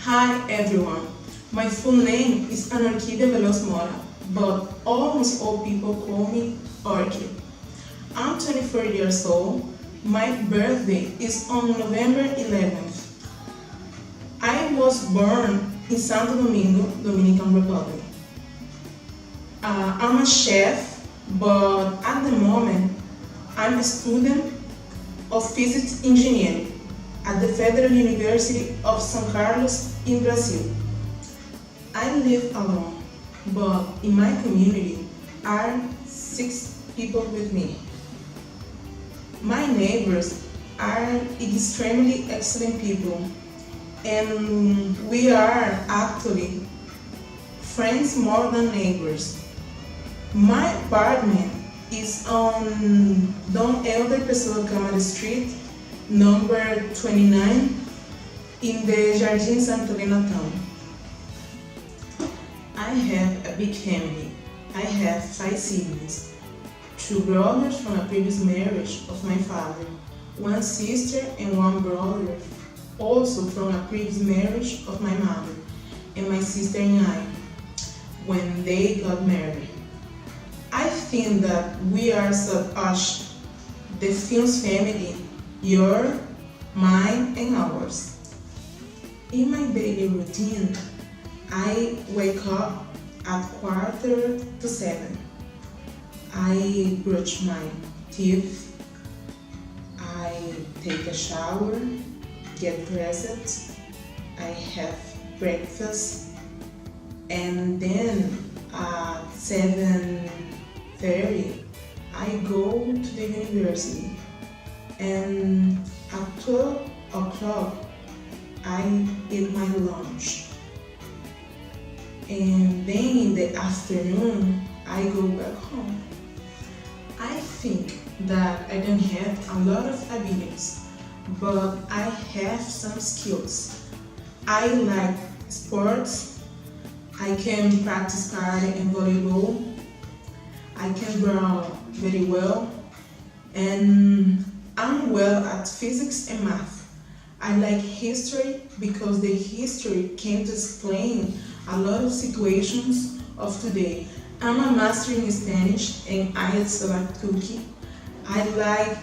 Hi everyone, my full name is Orquídea Veloz, but almost all people call me Orchid. I'm 24 years old. My birthday is on November 11th. I was born in Santo Domingo, Dominican Republic. I'm a chef, but at the moment I'm a student of physics engineering at the Federal University of São Carlos in Brazil. I live alone, but in my community are 6 people with me. My neighbors are extremely excellent people, and we are actually friends more than neighbors. My apartment is on Dom Helder Pessoa Câmara Street, number 29, in the Jardim Santa Helena town. I have a big family. I have 5 siblings, 2 brothers from a previous marriage of my father, 1 sister and 1 brother, also from a previous marriage of my mother, and my sister and I, when they got married. I think that we are such the Films family, your, mine, and ours. In my daily routine, I wake up at 6:45. I brush my teeth, I take a shower, get dressed, I have breakfast, and then at 7:30 I go to the university, and at 12 o'clock I eat my lunch, and then in the afternoon I go back home. I think that I don't have a lot of abilities, but I have some skills. I like sports. I can practice karate and volleyball. I can draw very well, and I'm well at physics and math. I like history because the history can explain a lot of situations of today. I'm a master in Spanish and I also like cooking. I like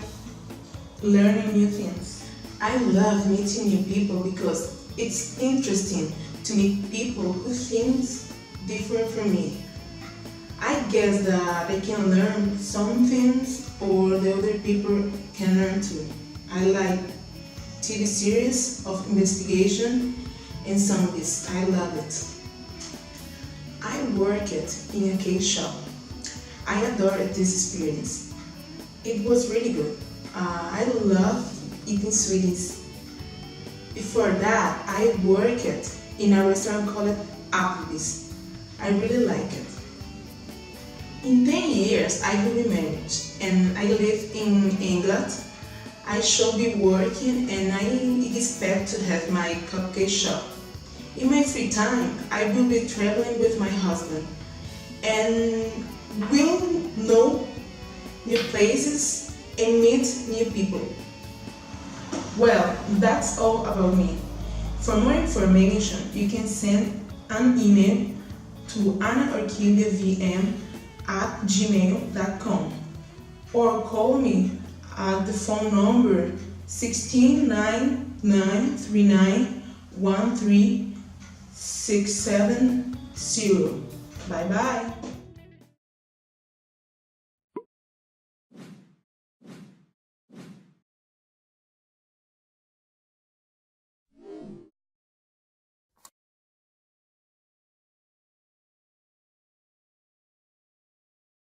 learning new things. I love meeting new people because it's interesting to meet people who think different from me. I guess that I can learn some things or the other people can learn too. I like TV series of investigation and zombies. I love it. I worked in a cake shop. I adored this experience. It was really good. I love eating sweets. Before that, I worked in a restaurant called Applebee's. I really like it. In 10 years, I will be married and I live in England. I shall be working and I expect to have my cupcake shop. In my free time, I will be traveling with my husband and will know new places and meet new people. Well, that's all about me. For more information, you can send an email to anaorquidevm@gmail.com or call me at the phone number 1699391367. Bye bye.